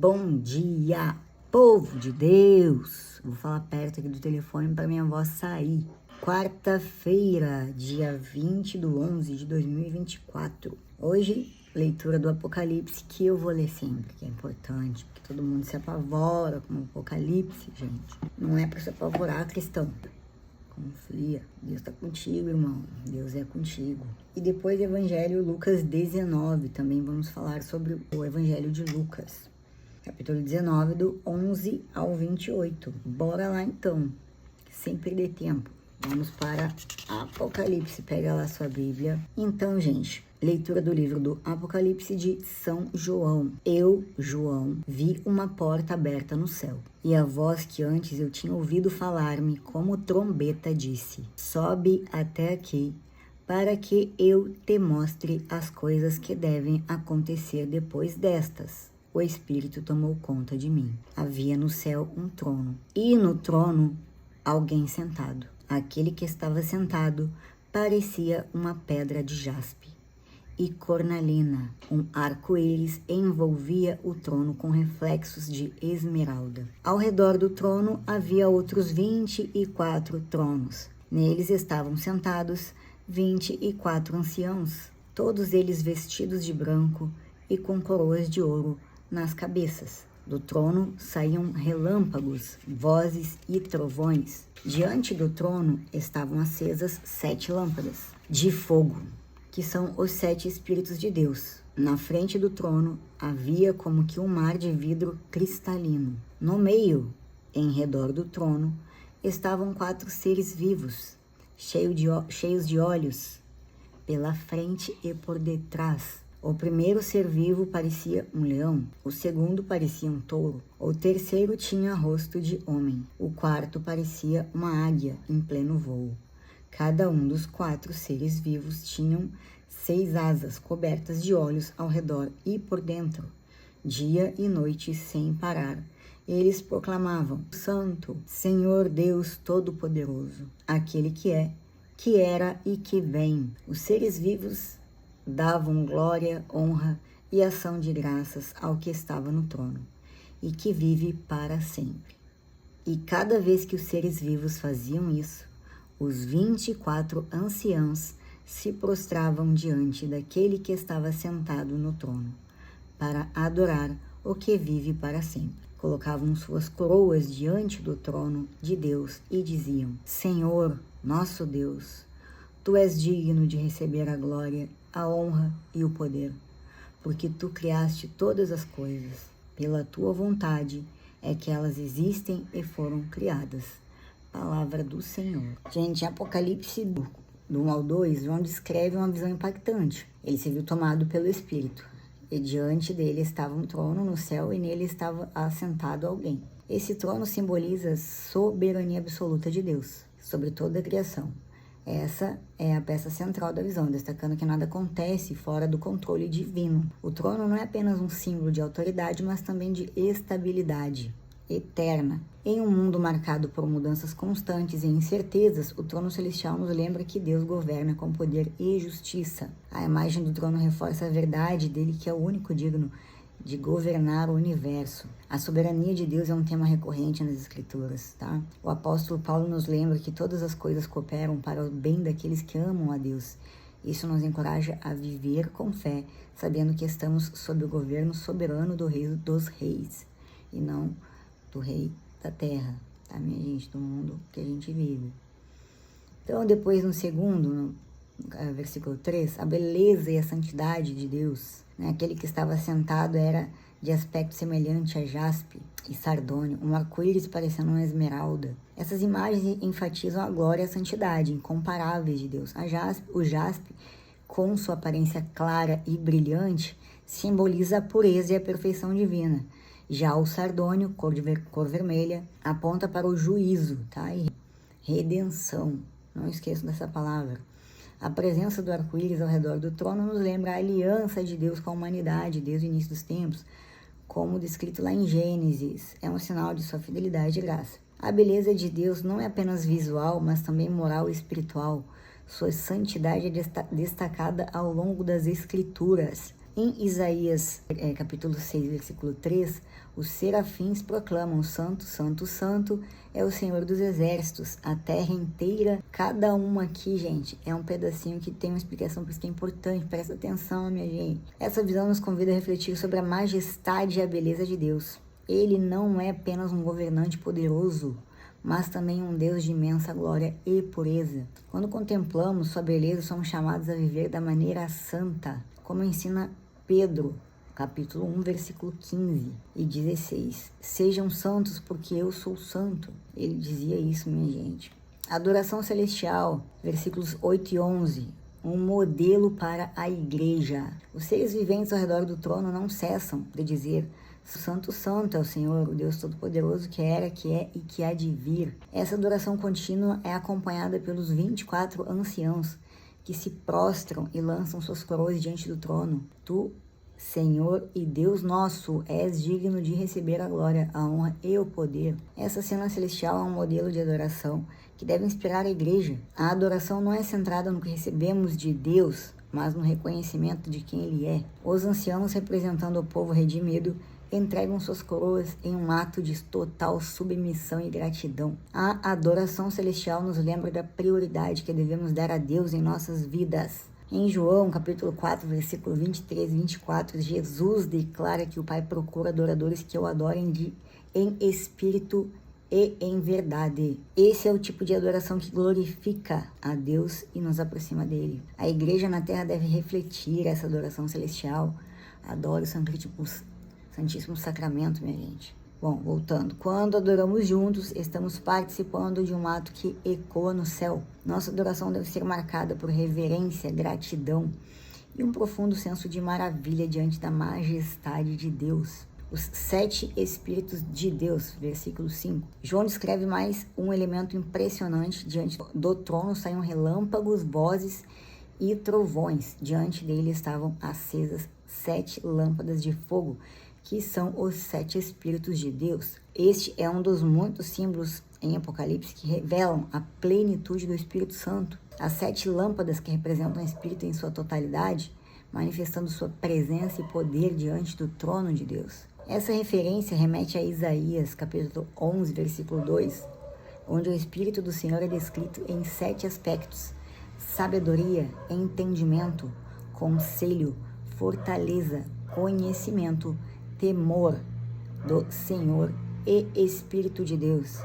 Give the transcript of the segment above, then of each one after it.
Bom dia, povo de Deus! Vou falar perto aqui do telefone para minha voz sair. Quarta-feira, dia 20/11/2024. Hoje, leitura do Apocalipse, que eu vou ler sempre, que é importante, porque todo mundo se apavora com o Apocalipse, gente. Não é para se apavorar, cristão. Confia, Deus está contigo, irmão. Deus é contigo. E depois, Evangelho Lucas 19, também vamos falar sobre o Evangelho de Lucas. Capítulo 19, do 11 ao 28. Bora lá então, sem perder tempo. Vamos para Apocalipse. Pega lá sua Bíblia. Então, gente, leitura do livro do Apocalipse de São João. Eu, João, vi uma porta aberta no céu. E a voz que antes eu tinha ouvido falar-me como trombeta disse: sobe até aqui, para que eu te mostre as coisas que devem acontecer depois destas. O Espírito tomou conta de mim. Havia no céu um trono, e no trono alguém sentado. Aquele que estava sentado parecia uma pedra de jaspe e cornalina. Um arco-íris envolvia o trono com reflexos de esmeralda. Ao redor do trono havia outros 24 tronos. Neles estavam sentados 24 anciãos, todos eles vestidos de branco e com coroas de ouro nas cabeças. Do trono saíam relâmpagos, vozes e trovões. Diante do trono estavam acesas 7 lâmpadas de fogo, que são os 7 Espíritos de Deus. Na frente do trono havia como que um mar de vidro cristalino. No meio, em redor do trono, estavam 4 seres vivos, cheios de olhos, pela frente e por detrás. O primeiro ser vivo parecia um leão, o segundo parecia um touro, o terceiro tinha rosto de homem, o quarto parecia uma águia em pleno voo. Cada um dos 4 seres vivos tinham 6 asas cobertas de olhos ao redor e por dentro. Dia e noite sem parar, eles proclamavam: Santo, Senhor Deus Todo-Poderoso, aquele que é, que era e que vem. Os seres vivos davam glória, honra e ação de graças ao que estava no trono e que vive para sempre. E cada vez que os seres vivos faziam isso, os 24 anciãos se prostravam diante daquele que estava sentado no trono para adorar o que vive para sempre. Colocavam suas coroas diante do trono de Deus e diziam: Senhor, nosso Deus, Tu és digno de receber a glória, a honra e o poder, porque Tu criaste todas as coisas. Pela Tua vontade é que elas existem e foram criadas. Palavra do Senhor. Gente, em Apocalipse do 1 ao 2, João descreve uma visão impactante. Ele se viu tomado pelo Espírito, e diante dele estava um trono no céu e nele estava assentado alguém. Esse trono simboliza a soberania absoluta de Deus sobre toda a criação. Essa é a peça central da visão, destacando que nada acontece fora do controle divino. O trono não é apenas um símbolo de autoridade, mas também de estabilidade eterna. Em um mundo marcado por mudanças constantes e incertezas, o trono celestial nos lembra que Deus governa com poder e justiça. A imagem do trono reforça a verdade dele, que é o único digno de governar o universo. A soberania de Deus é um tema recorrente nas Escrituras, tá? O apóstolo Paulo nos lembra que todas as coisas cooperam para o bem daqueles que amam a Deus. Isso nos encoraja a viver com fé, sabendo que estamos sob o governo soberano do Rei dos Reis, e não do Rei da Terra, tá, minha gente? Do mundo que a gente vive. Então, depois no segundo, versículo 3, a beleza e a santidade de Deus, né? Aquele que estava sentado era de aspecto semelhante a jaspe e sardônio, um arco-íris parecendo uma esmeralda. Essas imagens enfatizam a glória e a santidade incomparáveis de Deus. O jaspe, com sua aparência clara e brilhante, simboliza a pureza e a perfeição divina. Já o sardônio, cor vermelha, aponta para o juízo, tá? E redenção. Não esqueçam dessa palavra. A presença do arco-íris ao redor do trono nos lembra a aliança de Deus com a humanidade desde o início dos tempos, como descrito lá em Gênesis. É um sinal de sua fidelidade e graça. A beleza de Deus não é apenas visual, mas também moral e espiritual. Sua santidade é destacada ao longo das Escrituras. Em Isaías, capítulo 6, versículo 3, os serafins proclamam: Santo, Santo, Santo é o Senhor dos Exércitos, a terra inteira. Cada uma aqui, gente, é um pedacinho que tem uma explicação, por isso que é importante, presta atenção, minha gente. Essa visão nos convida a refletir sobre a majestade e a beleza de Deus. Ele não é apenas um governante poderoso, mas também um Deus de imensa glória e pureza. Quando contemplamos sua beleza, somos chamados a viver da maneira santa, como ensina Pedro, capítulo 1, versículo 15 e 16. Sejam santos porque eu sou santo. Ele dizia isso, minha gente. Adoração celestial, versículos 8 e 11. Um modelo para a igreja. Os seres viventes ao redor do trono não cessam de dizer: Santo, Santo é o Senhor, o Deus Todo-Poderoso, que era, que é e que há de vir. Essa adoração contínua é acompanhada pelos 24 anciãos que se prostram e lançam suas coroas diante do trono. Tu, Senhor e Deus nosso, és digno de receber a glória, a honra e o poder. Essa cena celestial é um modelo de adoração que deve inspirar a igreja. A adoração não é centrada no que recebemos de Deus, mas no reconhecimento de quem Ele é. Os anciãos, representando o povo redimido, entregam suas coroas em um ato de total submissão e gratidão. A adoração celestial nos lembra da prioridade que devemos dar a Deus em nossas vidas. Em João, capítulo 4, versículo 23 e 24, Jesus declara que o Pai procura adoradores que o adorem em espírito e em verdade. Esse é o tipo de adoração que glorifica a Deus e nos aproxima dele. A igreja na terra deve refletir essa adoração celestial. Adore o Santíssimo Sacramento, minha gente. Bom, voltando. Quando adoramos juntos, estamos participando de um ato que ecoa no céu. Nossa adoração deve ser marcada por reverência, gratidão e um profundo senso de maravilha diante da majestade de Deus. Os 7 Espíritos de Deus, versículo 5. João descreve mais um elemento impressionante. Diante do trono saíam relâmpagos, vozes e trovões. Diante dele estavam acesas 7 lâmpadas de fogo, que são os 7 Espíritos de Deus. Este é um dos muitos símbolos em Apocalipse que revelam a plenitude do Espírito Santo. As 7 lâmpadas que representam o Espírito em sua totalidade, manifestando sua presença e poder diante do trono de Deus. Essa referência remete a Isaías, capítulo 11, versículo 2, onde o Espírito do Senhor é descrito em 7 aspectos: sabedoria, entendimento, conselho, fortaleza, conhecimento, temor do Senhor e Espírito de Deus.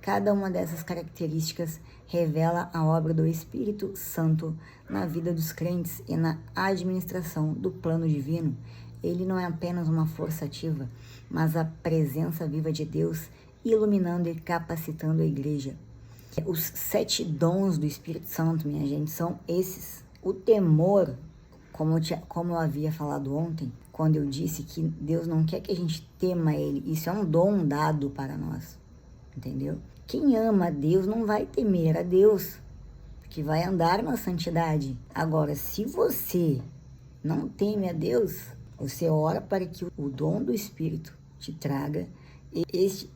Cada uma dessas características revela a obra do Espírito Santo na vida dos crentes e na administração do plano divino. Ele não é apenas uma força ativa, mas a presença viva de Deus iluminando e capacitando a igreja. Os 7 dons do Espírito Santo, minha gente, são esses. O temor, como eu havia falado ontem, quando eu disse que Deus não quer que a gente tema Ele, isso é um dom dado para nós, entendeu? Quem ama a Deus não vai temer a Deus, porque vai andar na santidade. Agora, se você não teme a Deus, você ora para que o dom do Espírito te traga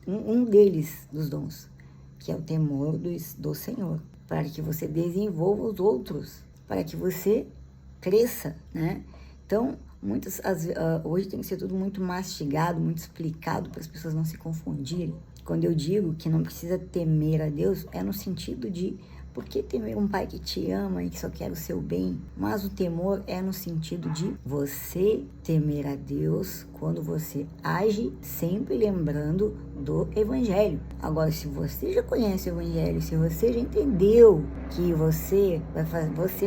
um deles, dos dons, que é o temor do Senhor, para que você desenvolva os outros, para que você cresça, né? Então, hoje tem que ser tudo muito mastigado, muito explicado para as pessoas não se confundirem. Quando eu digo que não precisa temer a Deus, é no sentido de por que temer um pai que te ama e que só quer o seu bem? Mas o temor é no sentido de você temer a Deus quando você age sempre lembrando do Evangelho. Agora, se você já conhece o Evangelho, se você já entendeu que você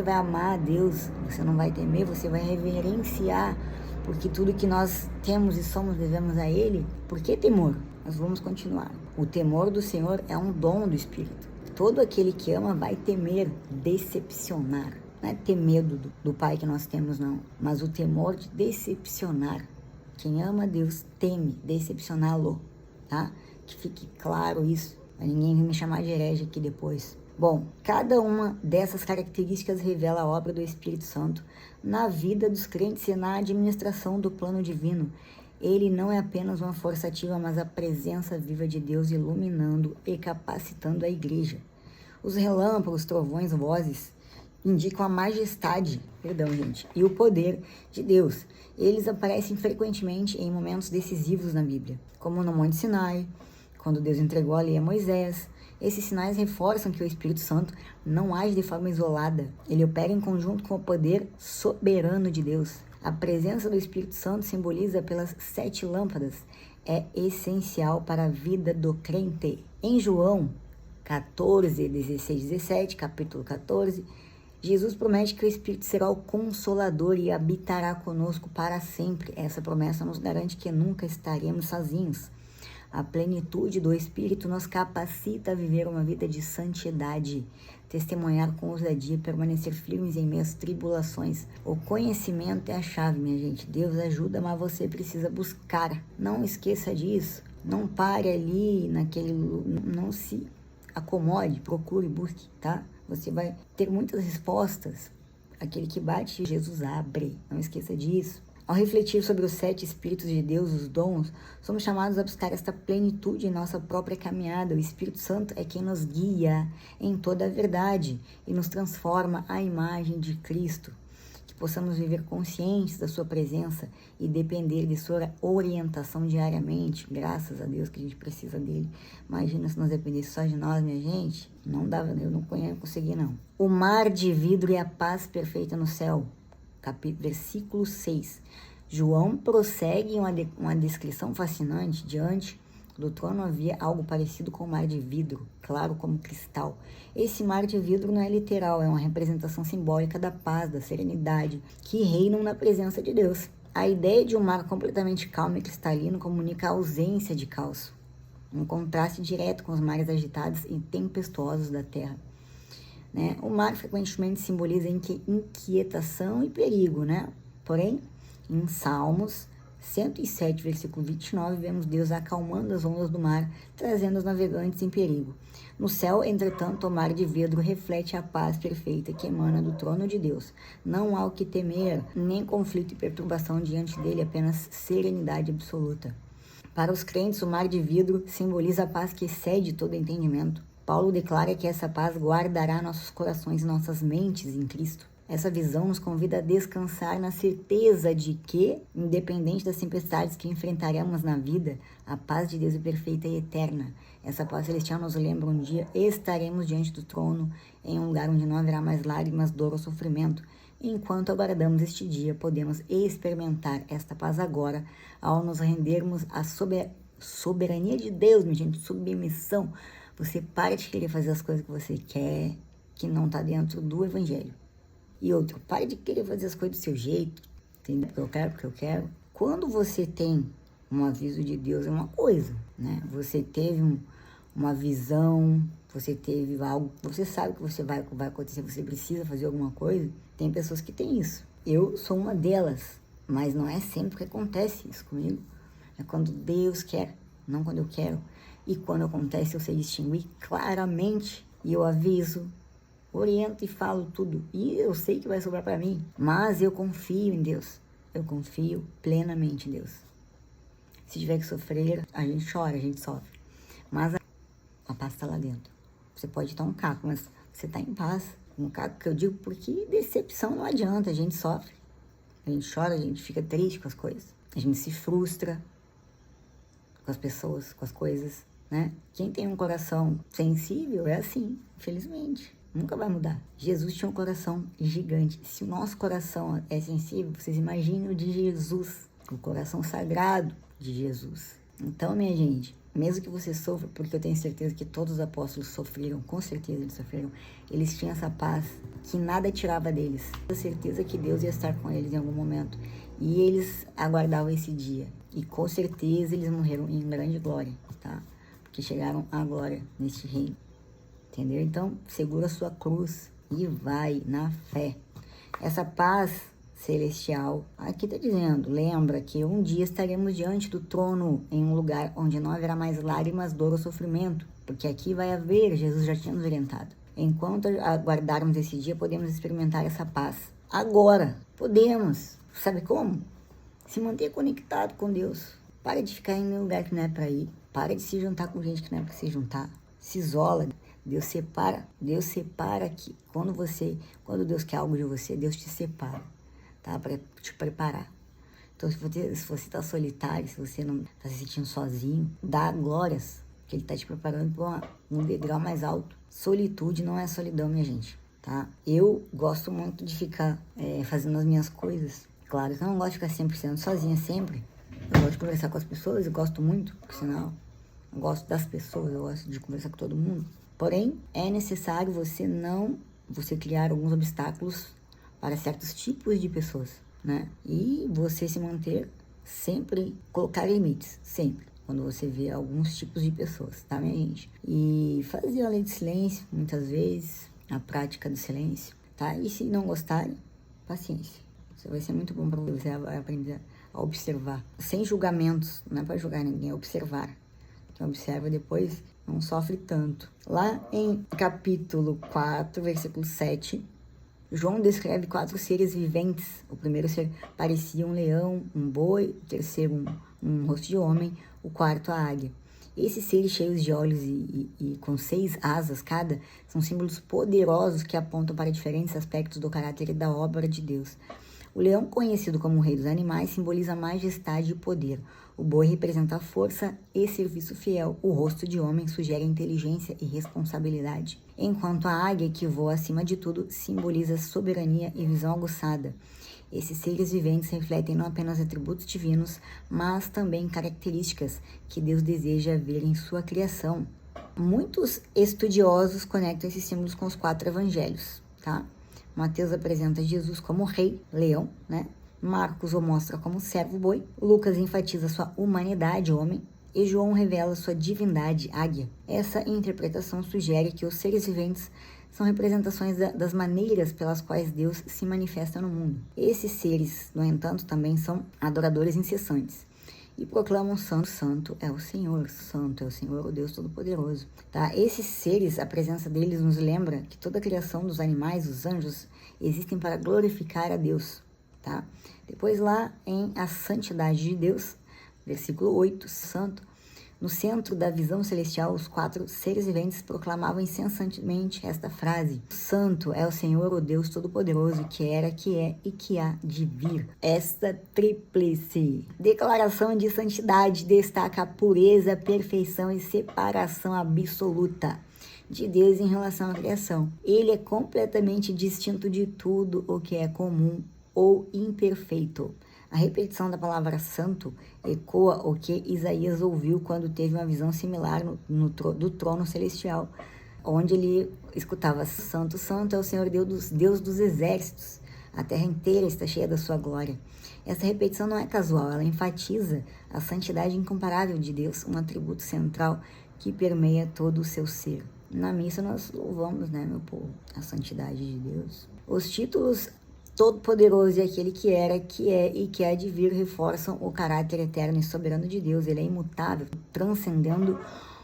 vai amar a Deus, você não vai temer, você vai reverenciar, porque tudo que nós temos e somos devemos a Ele. Por que temor? Nós vamos continuar. O temor do Senhor é um dom do Espírito. Todo aquele que ama vai temer, decepcionar. Não é ter medo do Pai que nós temos, não. Mas o temor de decepcionar. Quem ama a Deus teme decepcioná-lo, tá? Que fique claro isso. Pra ninguém me chamar de herege aqui depois. Bom, cada uma dessas características revela a obra do Espírito Santo na vida dos crentes e na administração do plano divino. Ele não é apenas uma força ativa, mas a presença viva de Deus iluminando e capacitando a igreja. Os relâmpagos, trovões, vozes indicam a majestade, e o poder de Deus. Eles aparecem frequentemente em momentos decisivos na Bíblia, como no Monte Sinai, quando Deus entregou a lei a Moisés. Esses sinais reforçam que o Espírito Santo não age de forma isolada. Ele opera em conjunto com o poder soberano de Deus. A presença do Espírito Santo simboliza pelas 7 lâmpadas. É essencial para a vida do crente. Em João 14, 16, 17, capítulo 14, Jesus promete que o Espírito será o Consolador e habitará conosco para sempre. Essa promessa nos garante que nunca estaremos sozinhos. A plenitude do Espírito nos capacita a viver uma vida de santidade, testemunhar com ousadia e permanecer firmes em meio às tribulações. O conhecimento é a chave, minha gente. Deus ajuda, mas você precisa buscar. Não esqueça disso. Não pare ali não se acomode, procure, busque, tá? Você vai ter muitas respostas. Aquele que bate, Jesus abre. Não esqueça disso. Ao refletir sobre os 7 Espíritos de Deus, os dons, somos chamados a buscar esta plenitude em nossa própria caminhada. O Espírito Santo é quem nos guia em toda a verdade e nos transforma à imagem de Cristo. Que possamos viver conscientes da sua presença e depender de sua orientação diariamente. Graças a Deus que a gente precisa dele. Imagina se nós dependêssemos só de nós, minha gente. Não dava, eu não consegui não. O mar de vidro e a paz perfeita no céu. Versículo 6. João prossegue em uma descrição fascinante. Diante do trono havia algo parecido com um mar de vidro, claro como cristal. Esse mar de vidro não é literal, é uma representação simbólica da paz, da serenidade, que reinam na presença de Deus. A ideia de um mar completamente calmo e cristalino comunica a ausência de caos, um contraste direto com os mares agitados e tempestuosos da terra. O mar frequentemente simboliza inquietação e perigo, Porém, em Salmos 107, versículo 29, vemos Deus acalmando as ondas do mar, trazendo os navegantes em perigo. No céu, entretanto, o mar de vidro reflete a paz perfeita que emana do trono de Deus. Não há o que temer, nem conflito e perturbação diante dele, apenas serenidade absoluta. Para os crentes, o mar de vidro simboliza a paz que excede todo entendimento. Paulo declara que essa paz guardará nossos corações e nossas mentes em Cristo. Essa visão nos convida a descansar na certeza de que, independente das tempestades que enfrentaremos na vida, a paz de Deus é perfeita e eterna. Essa paz celestial nos lembra um dia estaremos diante do trono, em um lugar onde não haverá mais lágrimas, dor ou sofrimento. Enquanto aguardamos este dia, podemos experimentar esta paz agora, ao nos rendermos à soberania de Deus, minha gente, submissão. Você para de querer fazer as coisas que você quer, que não está dentro do Evangelho. E outro, pare de querer fazer as coisas do seu jeito, entendeu? Porque eu quero. Quando você tem um aviso de Deus, é uma coisa, Você teve uma visão, você teve algo, você sabe que vai acontecer, você precisa fazer alguma coisa. Tem pessoas que têm isso. Eu sou uma delas, mas não é sempre que acontece isso comigo. É quando Deus quer, não quando eu quero. E quando acontece, eu sei distinguir claramente e eu aviso, oriento e falo tudo. E eu sei que vai sobrar para mim, mas eu confio em Deus. Eu confio plenamente em Deus. Se tiver que sofrer, a gente chora, a gente sofre. Mas a paz está lá dentro. Você pode estar um caco, mas você está em paz. Um caco que eu digo porque decepção não adianta, a gente sofre. A gente chora, a gente fica triste com as coisas. A gente se frustra com as pessoas, com as coisas. Quem tem um coração sensível é assim, infelizmente. Nunca vai mudar. Jesus tinha um coração gigante. Se o nosso coração é sensível, vocês imaginem o de Jesus. O coração sagrado de Jesus. Então, minha gente, mesmo que você sofra, porque eu tenho certeza que todos os apóstolos sofreram, com certeza eles sofreram, eles tinham essa paz que nada tirava deles. Eu tenho certeza que Deus ia estar com eles em algum momento. E eles aguardavam esse dia. E com certeza eles morreram em grande glória, tá? Que chegaram à glória neste reino, entendeu? Então, segura a sua cruz e vai na fé. Essa paz celestial, aqui está dizendo, lembra que um dia estaremos diante do trono em um lugar onde não haverá mais lágrimas, dor ou sofrimento, porque aqui vai haver, Jesus já tinha nos orientado. Enquanto aguardarmos esse dia, podemos experimentar essa paz. Agora, podemos, sabe como? Se manter conectado com Deus. Para de ficar em um lugar que não é para ir. Para de se juntar com gente que não é para se juntar. Se isola. Deus separa que quando Deus quer algo de você, Deus te separa, tá? Para te preparar. Então, se você tá solitário, se você não tá se sentindo sozinho, dá glórias, que Ele tá te preparando para um degrau mais alto. Solitude não é solidão, minha gente, tá? Eu gosto muito de ficar fazendo as minhas coisas. Claro que eu não gosto de ficar 100% sozinha, sempre. Eu gosto de conversar com as pessoas, eu gosto muito, por sinal. Eu gosto das pessoas, eu gosto de conversar com todo mundo. Porém, é necessário você criar alguns obstáculos para certos tipos de pessoas, né? E você se manter sempre, colocar limites, sempre, quando você vê alguns tipos de pessoas, tá, minha gente? E fazer a lei do silêncio, muitas vezes, a prática do silêncio, tá? E se não gostarem, paciência. Isso vai ser muito bom para você, vai aprender a observar, sem julgamentos, não é para julgar ninguém, é observar. Quem observa depois não sofre tanto. Lá em capítulo 4, versículo 7, João descreve 4 seres viventes. O primeiro ser parecia um leão, um boi, o terceiro um rosto de homem, o quarto a águia. Esses seres cheios de olhos e com 6 asas cada, são símbolos poderosos que apontam para diferentes aspectos do caráter e da obra de Deus. O leão, conhecido como o rei dos animais, simboliza majestade e poder. O boi representa a força e serviço fiel. O rosto de homem sugere inteligência e responsabilidade. Enquanto a águia, que voa acima de tudo, simboliza soberania e visão aguçada. Esses seres viventes refletem não apenas atributos divinos, mas também características que Deus deseja ver em sua criação. Muitos estudiosos conectam esses símbolos com os 4 evangelhos, tá? Mateus apresenta Jesus como rei, leão, né? Marcos o mostra como servo, boi. Lucas enfatiza sua humanidade, homem. E João revela sua divindade, águia. Essa interpretação sugere que os seres viventes são representações das maneiras pelas quais Deus se manifesta no mundo. Esses seres, no entanto, também são adoradores incessantes e proclamam santo, santo é o Senhor, o Deus Todo-Poderoso. Tá? Esses seres, a presença deles nos lembra que toda a criação dos animais, os anjos, existem para glorificar a Deus. Tá? Depois lá em A Santidade de Deus, versículo 8, santo, no centro da visão celestial, os 4 seres viventes proclamavam incessantemente esta frase: Santo é o Senhor, o Deus Todo-Poderoso, que era, que é e que há de vir. Esta tríplice declaração de santidade destaca a pureza, perfeição e separação absoluta de Deus em relação à criação. Ele é completamente distinto de tudo o que é comum ou imperfeito. A repetição da palavra santo ecoa o que Isaías ouviu quando teve uma visão similar do trono celestial, onde ele escutava: Santo, santo é o Senhor Deus dos exércitos, a terra inteira está cheia da sua glória. Essa repetição não é casual, ela enfatiza a santidade incomparável de Deus, um atributo central que permeia todo o seu ser. Na missa nós louvamos, né, meu povo, a santidade de Deus. Os títulos Todo-Poderoso e aquele que era, que é e que há de vir reforçam o caráter eterno e soberano de Deus. Ele é imutável, transcendendo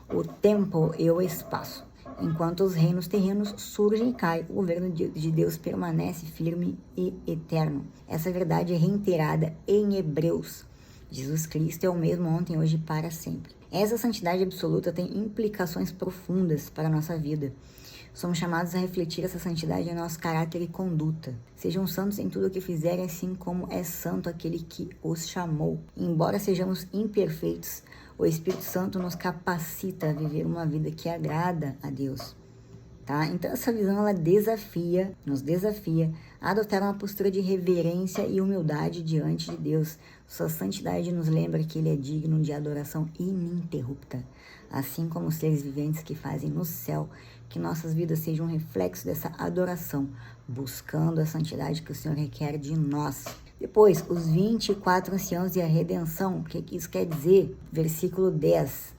o tempo e o espaço. Enquanto os reinos terrenos surgem e caem, o governo de Deus permanece firme e eterno. Essa verdade é reiterada em Hebreus. Jesus Cristo é o mesmo ontem, hoje e para sempre. Essa santidade absoluta tem implicações profundas para a nossa vida. Somos chamados a refletir essa santidade em nosso caráter e conduta. Sejam santos em tudo o que fizerem, assim como é santo aquele que os chamou. Embora sejamos imperfeitos, o Espírito Santo nos capacita a viver uma vida que agrada a Deus. Tá? Então essa visão ela nos desafia a adotar uma postura de reverência e humildade diante de Deus. Sua santidade nos lembra que Ele é digno de adoração ininterrupta, assim como os seres viventes que fazem no céu, que nossas vidas sejam um reflexo dessa adoração, buscando a santidade que o Senhor requer de nós. Depois, os 24 anciãos e a redenção. O que isso quer dizer? Versículo 10.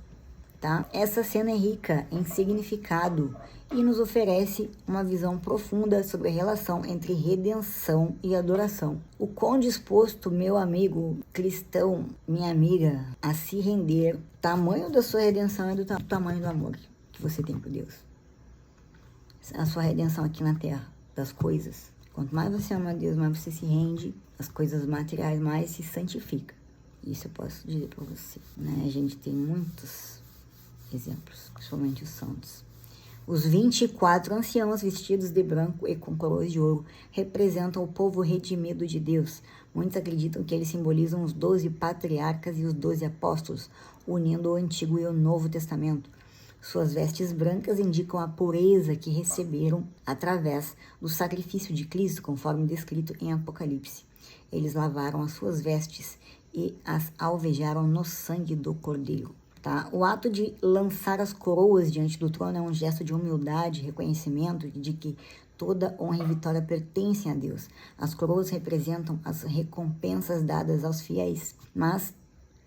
Tá? Essa cena é rica em significado e nos oferece uma visão profunda sobre a relação entre redenção e adoração. O quão disposto, meu amigo cristão, minha amiga, a se render, tamanho da sua redenção é do tamanho do amor que você tem por Deus. A sua redenção aqui na terra, das coisas. Quanto mais você ama a Deus, mais você se rende, as coisas materiais mais se santifica. Isso eu posso dizer para você, né? A gente tem muitos exemplos, principalmente os santos. Os 24 anciãos vestidos de branco e com coroas de ouro representam o povo redimido de Deus. Muitos acreditam que eles simbolizam os 12 patriarcas e os 12 apóstolos, unindo o Antigo e o Novo Testamento. Suas vestes brancas indicam a pureza que receberam através do sacrifício de Cristo, conforme descrito em Apocalipse. Eles lavaram as suas vestes e as alvejaram no sangue do Cordeiro. Tá? O ato de lançar as coroas diante do trono é um gesto de humildade, reconhecimento de que toda honra e vitória pertencem a Deus. As coroas representam as recompensas dadas aos fiéis, mas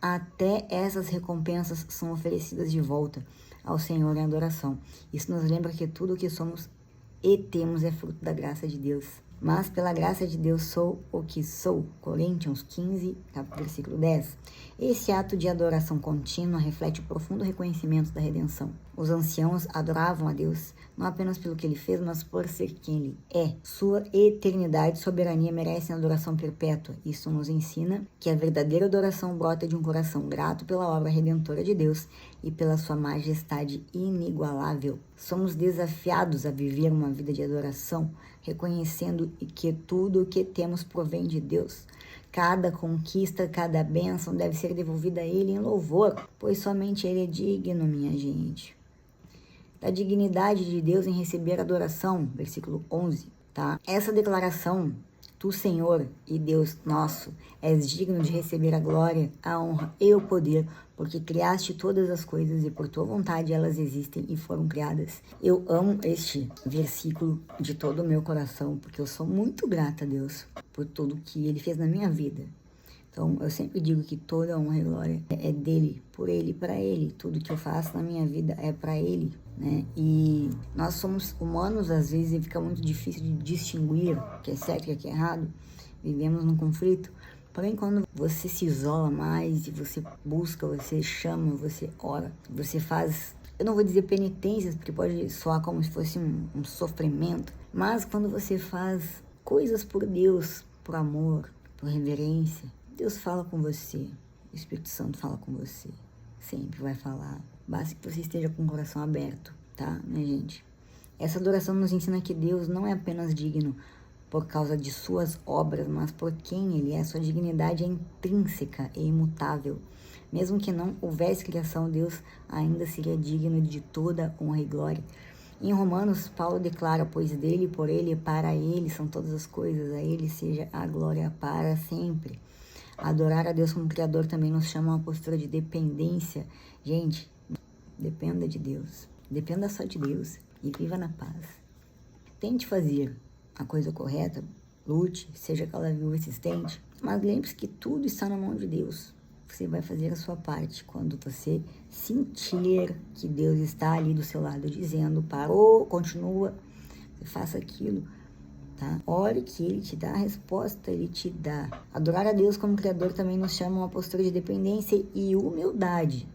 até essas recompensas são oferecidas de volta ao Senhor em adoração. Isso nos lembra que tudo o que somos e temos é fruto da graça de Deus. Mas pela graça de Deus sou o que sou. Coríntios 15, versículo 10. Esse ato de adoração contínua reflete o profundo reconhecimento da redenção. Os anciãos adoravam a Deus, não apenas pelo que ele fez, mas por ser quem ele é. Sua eternidade e soberania merecem adoração perpétua. Isso nos ensina que a verdadeira adoração brota de um coração grato pela obra redentora de Deus e pela sua majestade inigualável. Somos desafiados a viver uma vida de adoração, reconhecendo que tudo o que temos provém de Deus. Cada conquista, cada bênção deve ser devolvida a Ele em louvor, pois somente Ele é digno, minha gente. Da dignidade de Deus em receber adoração, versículo 11, tá? Essa declaração, tu, Senhor e Deus nosso, és digno de receber a glória, a honra e o poder, porque criaste todas as coisas e por tua vontade elas existem e foram criadas. Eu amo este versículo de todo o meu coração, porque eu sou muito grata a Deus por tudo que Ele fez na minha vida. Então, eu sempre digo que toda honra e glória é dele, por ele, para ele. Tudo que eu faço na minha vida é para ele, né? E nós somos humanos, às vezes, e fica muito difícil de distinguir o que é certo e o que é errado. Vivemos num conflito. Porém, quando você se isola mais e você busca, você chama, você ora, você faz... Eu não vou dizer penitências, porque pode soar como se fosse um sofrimento. Mas quando você faz coisas por Deus, por amor, por reverência, Deus fala com você, o Espírito Santo fala com você, sempre vai falar. Basta que você esteja com o coração aberto, tá, minha gente? Essa adoração nos ensina que Deus não é apenas digno por causa de suas obras, mas por quem Ele é. Sua dignidade é intrínseca e imutável. Mesmo que não houvesse criação, Deus ainda seria digno de toda honra e glória. Em Romanos, Paulo declara, pois dele, por ele e para ele são todas as coisas, a ele seja a glória para sempre. Adorar a Deus como Criador também nos chama a uma postura de dependência. Gente, dependa de Deus. Dependa só de Deus e viva na paz. Tente fazer a coisa correta, lute, seja aquela viúva existente, mas lembre-se que tudo está na mão de Deus. Você vai fazer a sua parte quando você sentir que Deus está ali do seu lado dizendo, parou, continua, você faça aquilo. Tá? Ore que Ele te dá a resposta, Ele te dá. Adorar a Deus como Criador também nos chama a uma postura de dependência e humildade.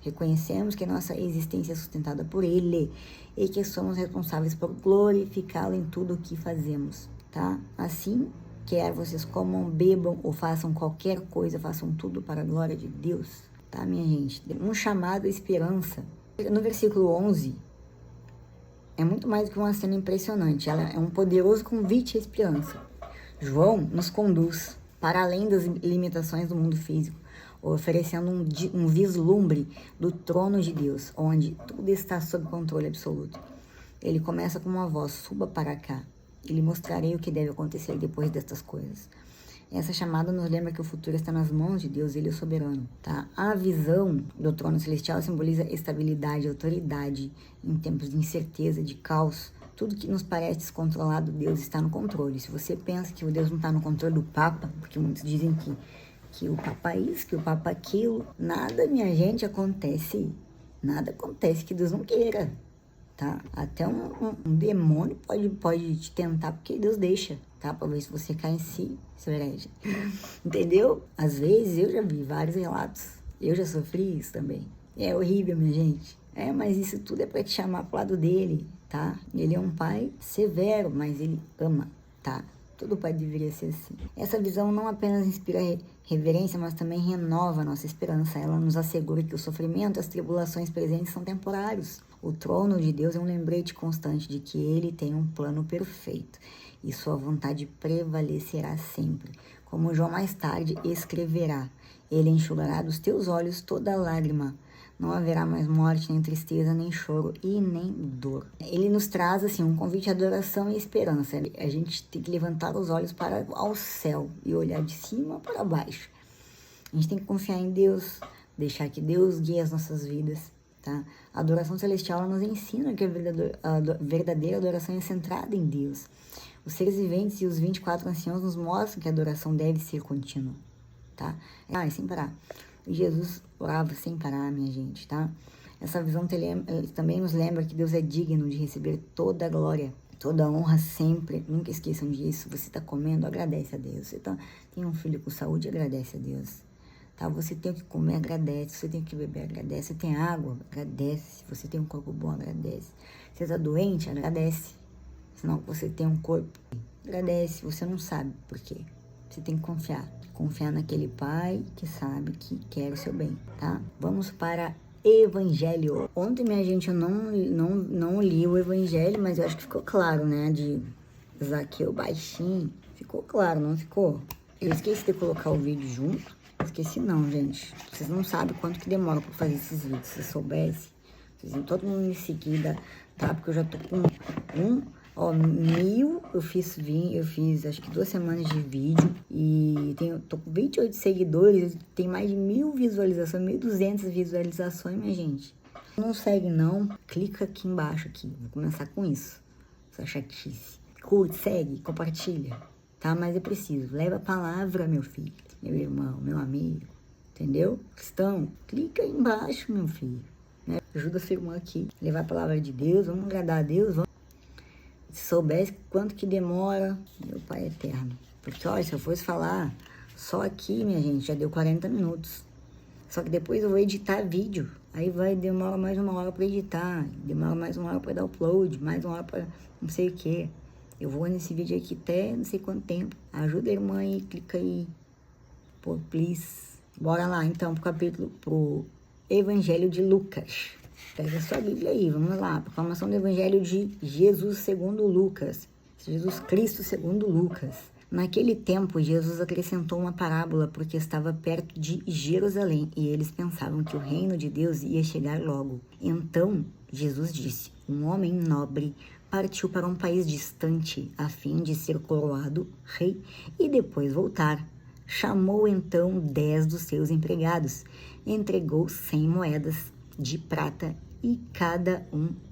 Reconhecemos que nossa existência é sustentada por Ele e que somos responsáveis por glorificá-lo em tudo o que fazemos. Tá? Assim, quer vocês comam, bebam ou façam qualquer coisa, façam tudo para a glória de Deus. Tá, minha gente? Um chamado à esperança. No versículo 11... é muito mais do que uma cena impressionante. Ela é um poderoso convite à esperança. João nos conduz para além das limitações do mundo físico, oferecendo um vislumbre do trono de Deus, onde tudo está sob controle absoluto. Ele começa com uma voz, suba para cá, e lhe mostrarei o que deve acontecer depois destas coisas. Essa chamada nos lembra que o futuro está nas mãos de Deus, Ele é soberano, tá? A visão do trono celestial simboliza estabilidade, autoridade em tempos de incerteza, de caos. Tudo que nos parece descontrolado, Deus está no controle. Se você pensa que o Deus não está no controle do Papa, porque muitos dizem que o Papa é isso, que o Papa é aquilo, nada, minha gente, acontece. Nada acontece que Deus não queira, tá? Até um demônio pode te tentar, porque Deus deixa, tá? Pra ver se você cai em si, seu herege. Entendeu? Às vezes eu já vi vários relatos. Eu já sofri isso também. É horrível, minha gente. Mas isso tudo é pra te chamar pro lado dele, tá? Ele é um pai severo, mas ele ama, tá? Todo pai deveria ser assim. Essa visão não apenas inspira reverência, mas também renova a nossa esperança. Ela nos assegura que o sofrimento e as tribulações presentes são temporários. O trono de Deus é um lembrete constante de que Ele tem um plano perfeito e sua vontade prevalecerá sempre. Como João mais tarde escreverá, Ele enxugará dos teus olhos toda lágrima. Não haverá mais morte, nem tristeza, nem choro e nem dor. Ele nos traz assim um convite à adoração e esperança. A gente tem que levantar os olhos para ao céu e olhar de cima para baixo. A gente tem que confiar em Deus, deixar que Deus guie as nossas vidas. Tá? A adoração celestial nos ensina que a verdadeira adoração é centrada em Deus. Os seres viventes e os 24 anciãos nos mostram que a adoração deve ser contínua. Tá? Sem parar. Jesus orava sem parar, minha gente, tá? Essa visão também nos lembra que Deus é digno de receber toda a glória, toda a honra sempre. Nunca esqueçam disso. Você está comendo, agradece a Deus. Você tem um filho com saúde, agradece a Deus. Tá? Você tem o que comer, agradece. Você tem o que beber, agradece. Você tem água, agradece. Você tem um corpo bom, agradece. Você está doente, agradece. Senão você tem um corpo, agradece. Você não sabe por quê. Você tem que confiar. Confiar naquele Pai que sabe que quer o seu bem, tá? Vamos para Evangelho. Ontem, minha gente, eu não li o Evangelho, mas eu acho que ficou claro, né? De Zaqueu baixinho. Ficou claro, não ficou? Eu esqueci de colocar o vídeo junto. Esqueci não, gente. Vocês não sabem quanto que demora pra fazer esses vídeos. Se vocês soubessem, vocês iam todo mundo em seguida, tá? Porque eu já tô com eu fiz acho que 2 semanas de vídeo e tô com 28 seguidores, tem mais de 1.000 visualizações, 1.200 visualizações, minha gente. Não segue não, clica aqui embaixo aqui, vou começar com isso, essa chatice. Curte, segue, compartilha, tá? Mas é preciso, leva a palavra, meu filho, meu irmão, meu amigo, entendeu? Cristão, clica aí embaixo, meu filho, né? Ajuda sua irmã aqui, levar a palavra de Deus, vamos agradar a Deus, vamos. Se soubesse quanto que demora, meu Pai eterno. Porque, olha, se eu fosse falar só aqui, minha gente, já deu 40 minutos. Só que depois eu vou editar vídeo. Aí vai demorar mais 1 hora para editar. Demora mais 1 hora para dar upload. Mais 1 hora para não sei o que. Eu vou nesse vídeo aqui até não sei quanto tempo. Ajuda a irmã aí, clica aí. Pô, please. Bora lá, então, pro Evangelho de Lucas. Pega a sua Bíblia aí, vamos lá. Proclamação do Evangelho de Jesus segundo Lucas. Jesus Cristo segundo Lucas. Naquele tempo, Jesus acrescentou uma parábola porque estava perto de Jerusalém e eles pensavam que o reino de Deus ia chegar logo. Então, Jesus disse, um homem nobre partiu para um país distante a fim de ser coroado rei e depois voltar. Chamou então 10 dos seus empregados, entregou 100 moedas de prata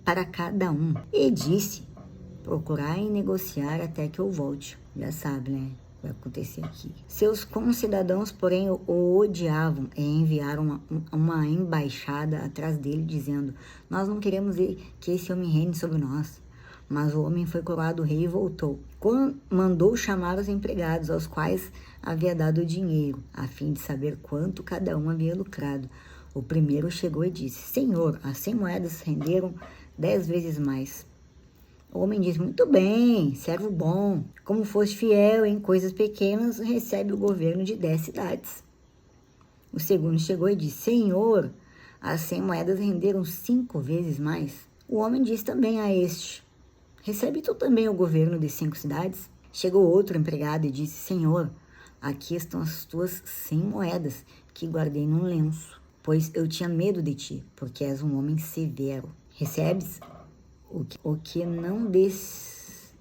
para cada um. E disse, procurai e negociar até que eu volte. Já sabe, né? Vai acontecer aqui. Seus concidadãos, porém, o odiavam e enviaram uma embaixada atrás dele, dizendo, nós não queremos que esse homem reine sobre nós. Mas o homem foi coroado rei e voltou. Mandou chamar os empregados, aos quais havia dado dinheiro, a fim de saber quanto cada um havia lucrado. O primeiro chegou e disse, Senhor, as 100 moedas renderam 10 vezes mais. O homem disse, muito bem, servo bom. Como foste fiel em coisas pequenas, recebe o governo de 10 cidades. O segundo chegou e disse, Senhor, as 100 moedas renderam 5 vezes mais. O homem disse também a este, recebe tu também o governo de 5 cidades? Chegou outro empregado e disse, Senhor, aqui estão as tuas 100 moedas que guardei num lenço. Pois eu tinha medo de ti, porque és um homem severo. Recebes o que não deste.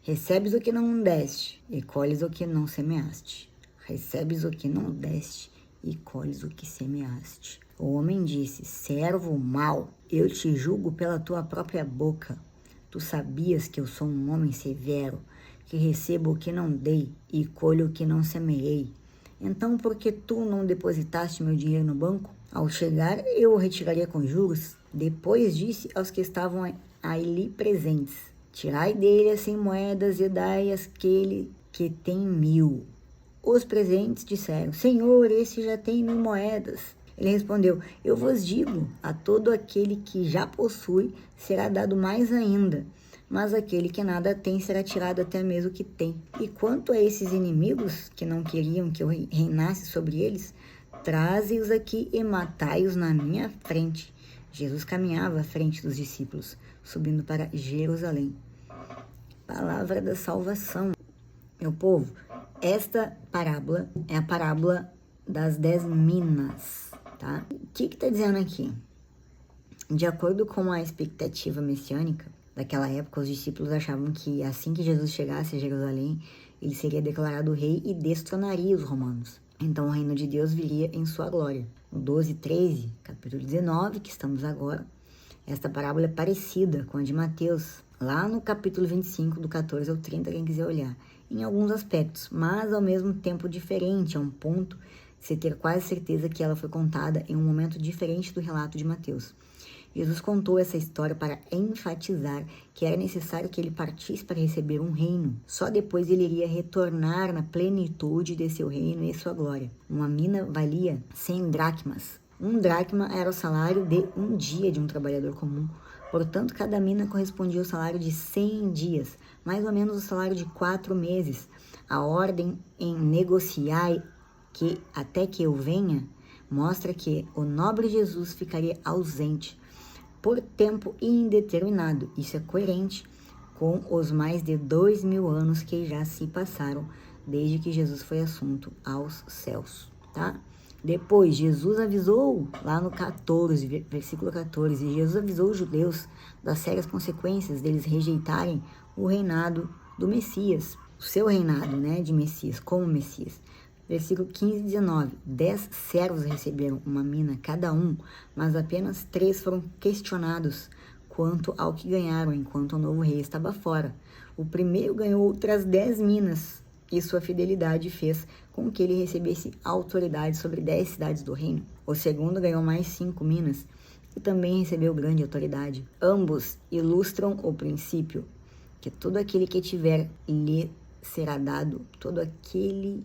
Recebes o que não deste, e colhes o que não semeaste. Recebes o que não deste, e colhes o que semeaste. O homem disse, servo mau, eu te julgo pela tua própria boca. Tu sabias que eu sou um homem severo, que recebo o que não dei, e colho o que não semeei. Então, por que tu não depositaste meu dinheiro no banco? Ao chegar, eu o retiraria com juros. Depois disse aos que estavam ali presentes, tirai dele as 100 moedas e dai àquele que tem 1.000. Os presentes disseram, Senhor, esse já tem 1.000 moedas. Ele respondeu, eu vos digo, a todo aquele que já possui será dado mais ainda, mas aquele que nada tem será tirado até mesmo o que tem. E quanto a esses inimigos que não queriam que eu reinasse sobre eles, traze-os aqui e matai-os na minha frente. Jesus caminhava à frente dos discípulos, subindo para Jerusalém. Palavra da salvação. Meu povo, esta parábola é a parábola das 10 minas, tá? O que está dizendo aqui? De acordo com a expectativa messiânica daquela época, os discípulos achavam que assim que Jesus chegasse a Jerusalém, ele seria declarado rei e destronaria os romanos. Então o reino de Deus viria em sua glória. No 12:13, capítulo 19, que estamos agora, esta parábola é parecida com a de Mateus, lá no capítulo 25, do 14 ao 30, quem quiser olhar, em alguns aspectos, mas ao mesmo tempo diferente, a um ponto de se ter quase certeza que ela foi contada em um momento diferente do relato de Mateus. Jesus contou essa história para enfatizar que era necessário que ele partisse para receber um reino. Só depois ele iria retornar na plenitude de seu reino e sua glória. Uma mina valia 100 dracmas. Um dracma era o salário de um dia de um trabalhador comum. Portanto, cada mina correspondia ao salário de 100 dias, mais ou menos o salário de 4 meses. A ordem em negociar que até que eu venha mostra que o nobre Jesus ficaria ausente por tempo indeterminado. Isso é coerente com os mais de 2.000 anos que já se passaram desde que Jesus foi assunto aos céus, tá? Depois, Jesus avisou, lá no 14, versículo 14, Jesus avisou os judeus das sérias consequências deles rejeitarem o reinado do Messias, o seu reinado, né, de Messias, como Messias. Versículo 15 e 19, 10 servos receberam uma mina cada um, mas apenas 3 foram questionados quanto ao que ganharam, enquanto o novo rei estava fora. O primeiro ganhou outras 10 minas, e sua fidelidade fez com que ele recebesse autoridade sobre 10 cidades do reino. O segundo ganhou mais 5 minas, e também recebeu grande autoridade. Ambos ilustram o princípio que todo aquele que tiver lhe será dado, todo aquele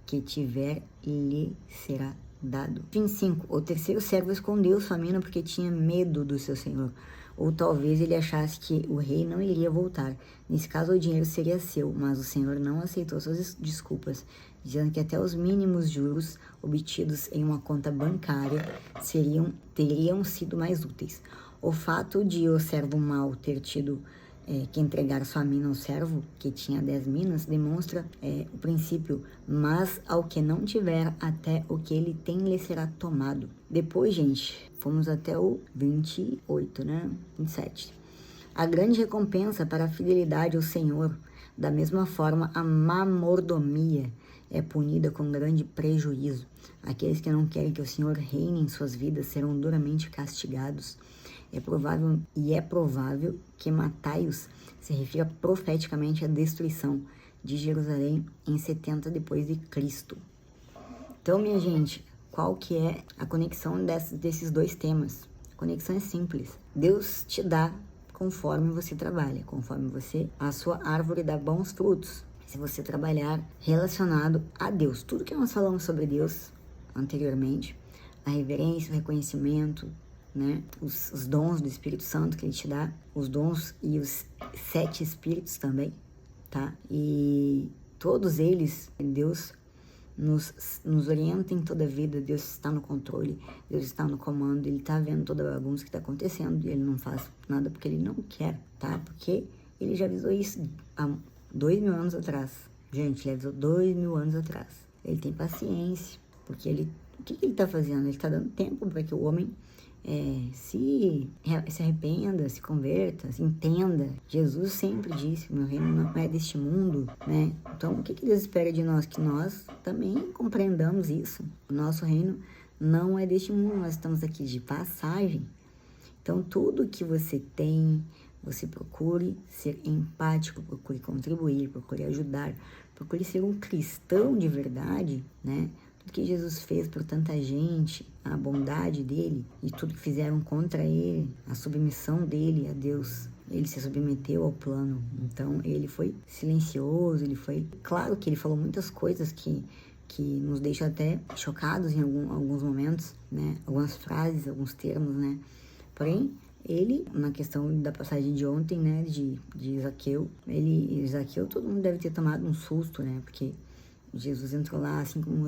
que tiver lhe será dado. Fim 5. O terceiro servo escondeu sua mina porque tinha medo do seu senhor. Ou talvez ele achasse que o rei não iria voltar. Nesse caso, o dinheiro seria seu, mas o senhor não aceitou suas desculpas, dizendo que até os mínimos juros obtidos em uma conta bancária teriam sido mais úteis. O fato de o servo mau ter tido que entregar sua mina ao servo, que tinha 10 minas, demonstra o princípio, mas ao que não tiver, até o que ele tem lhe será tomado. Depois, gente, fomos até o 28, né? 27. A grande recompensa para a fidelidade ao Senhor, da mesma forma, a má mordomia é punida com grande prejuízo. Aqueles que não querem que o Senhor reine em suas vidas serão duramente castigados. É provável que Matai-os se refira profeticamente à destruição de Jerusalém em 70 depois de Cristo. Então, minha gente, qual que é a conexão desses dois temas? A conexão é simples. Deus te dá conforme você trabalha, conforme a sua árvore dá bons frutos. Se você trabalhar relacionado a Deus, tudo que nós falamos sobre Deus anteriormente, a reverência, o reconhecimento, né? Os dons do Espírito Santo que Ele te dá, os dons e os 7 Espíritos também, tá? E todos eles, Deus nos orienta em toda a vida, Deus está no controle, Deus está no comando, Ele está vendo toda a bagunça que está acontecendo e Ele não faz nada porque Ele não quer, tá? Porque Ele já avisou isso há 2.000 anos atrás. Gente, Ele avisou 2.000 anos atrás. Ele tem paciência, porque o que Ele está fazendo? Ele está dando tempo para que o homem se arrependa, se converta, se entenda. Jesus sempre disse, meu reino não é deste mundo, né? Então, o que Deus espera de nós? Que nós também compreendamos isso. O nosso reino não é deste mundo, nós estamos aqui de passagem. Então, tudo que você tem, você procure ser empático, procure contribuir, procure ajudar, procure ser um cristão de verdade, né? Tudo que Jesus fez por tanta gente, a bondade dele e tudo que fizeram contra ele, a submissão dele a Deus, ele se submeteu ao plano. Então, ele foi silencioso, claro que ele falou muitas coisas que nos deixam até chocados em alguns momentos, né? Algumas frases, alguns termos, né? Porém, Ele, na questão da passagem de ontem, né, de Zaqueu, Zaqueu, todo mundo deve ter tomado um susto, né, porque Jesus entrou lá, assim como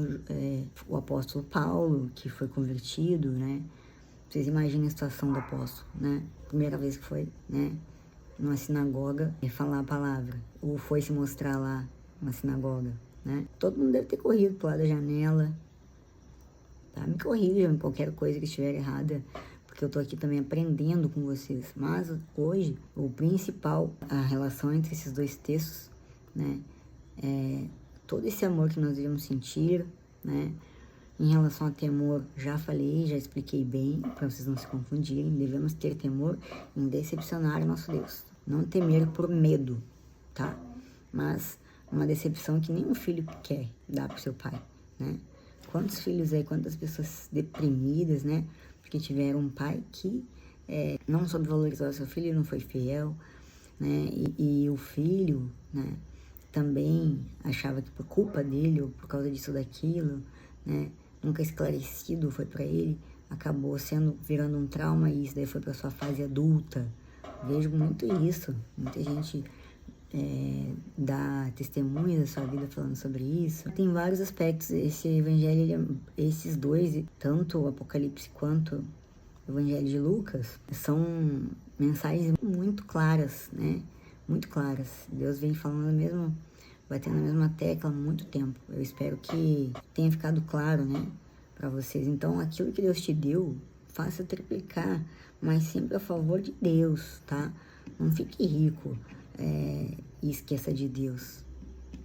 o apóstolo Paulo, que foi convertido, né, vocês imaginem a situação do apóstolo, né, primeira vez que foi, né, numa sinagoga e falar a palavra, ou foi se mostrar lá na sinagoga, né, todo mundo deve ter corrido pro lado da janela, tá, me corrijam em qualquer coisa que estiver errada, porque eu tô aqui também aprendendo com vocês. Mas hoje, o principal, a relação entre esses dois textos, né, é todo esse amor que nós devemos sentir, né, em relação a temor, já falei, já expliquei bem, para vocês não se confundirem, devemos ter temor em decepcionar o nosso Deus. Não temer por medo, tá? Mas uma decepção que nenhum filho quer dar pro seu pai, né? Quantos filhos aí, quantas pessoas deprimidas, né? Porque tiveram um pai que não soube valorizar o seu filho, não foi fiel, né? E o filho, né? Também achava que por culpa dele ou por causa disso ou daquilo, né? Nunca esclarecido foi para ele, acabou virando um trauma e isso daí foi para sua fase adulta. Vejo muito isso, muita gente dá testemunho da sua vida falando sobre isso. Tem vários aspectos. Esse evangelho, esses dois, tanto o Apocalipse quanto o Evangelho de Lucas, são mensagens muito claras, né? Muito claras. Deus vem falando mesmo, batendo na mesma tecla há muito tempo. Eu espero que tenha ficado claro, né, para vocês. Então, aquilo que Deus te deu, faça triplicar, mas sempre a favor de Deus, tá? Não fique rico e esqueça de Deus.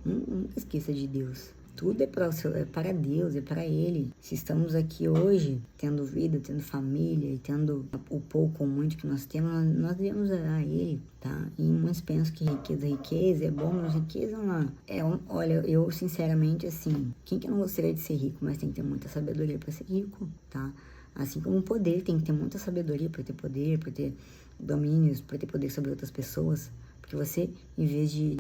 Nunca esqueça de Deus. Tudo é para Deus, é para Ele. Se estamos aqui hoje, tendo vida, tendo família e tendo o pouco ou muito que nós temos, nós devemos a Ele, tá? E muitos pensam que riqueza é bom, mas riqueza não olha, eu sinceramente, assim, quem que não gostaria de ser rico, mas tem que ter muita sabedoria para ser rico, tá? Assim como o poder, tem que ter muita sabedoria para ter poder, para ter domínios, para ter poder sobre outras pessoas. Porque você, em vez de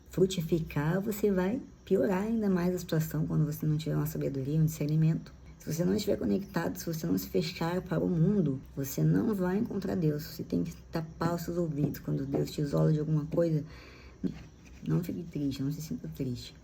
frutificar, você vai piorar ainda mais a situação quando você não tiver uma sabedoria, um discernimento. Se você não estiver conectado, se você não se fechar para o mundo, você não vai encontrar Deus. Você tem que tapar os seus ouvidos quando Deus te isola de alguma coisa. Não fique triste, não se sinta triste.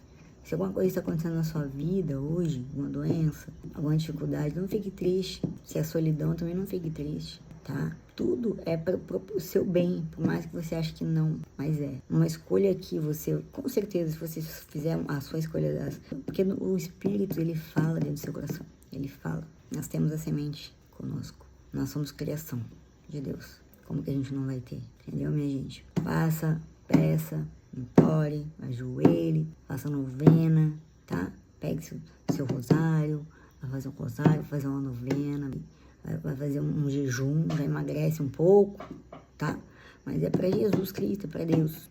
Se alguma coisa está acontecendo na sua vida hoje, alguma doença, alguma dificuldade, não fique triste. Se é solidão, também não fique triste, tá? Tudo é para o seu bem, por mais que você ache que não, mas é. Uma escolha que você, com certeza, se você fizer a sua escolha, porque o Espírito, ele fala dentro do seu coração, ele fala. Nós temos a semente conosco, nós somos criação de Deus. Como que a gente não vai ter? Entendeu, minha gente? Faça, peça, implore, ajoelhe, faça novena, tá? Pegue seu rosário, vai fazer um rosário, fazer uma novena, vai fazer um jejum, já emagrece um pouco, tá? Mas é para Jesus Cristo, é para Deus.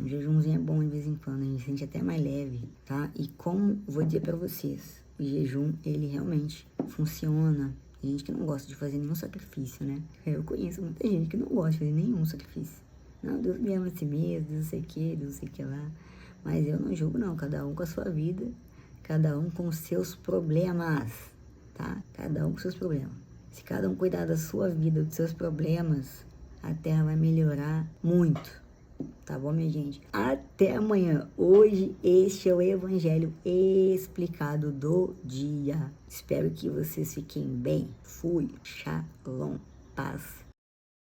Um jejumzinho é bom de vez em quando, a gente se sente até mais leve, tá? E como vou dizer para vocês, o jejum, ele realmente funciona. Tem gente que não gosta de fazer nenhum sacrifício, né? Eu conheço muita gente que não gosta de fazer nenhum sacrifício. Não, Deus me ama a si mesmo, Deus não sei o que, Deus não sei o que lá. Mas eu não julgo, não. Cada um com a sua vida, cada um com os seus problemas, tá? Cada um com os seus problemas. Se cada um cuidar da sua vida, dos seus problemas, a Terra vai melhorar muito. Tá bom, minha gente? Até amanhã. Hoje, este é o Evangelho explicado do dia. Espero que vocês fiquem bem. Fui. Shalom. Paz.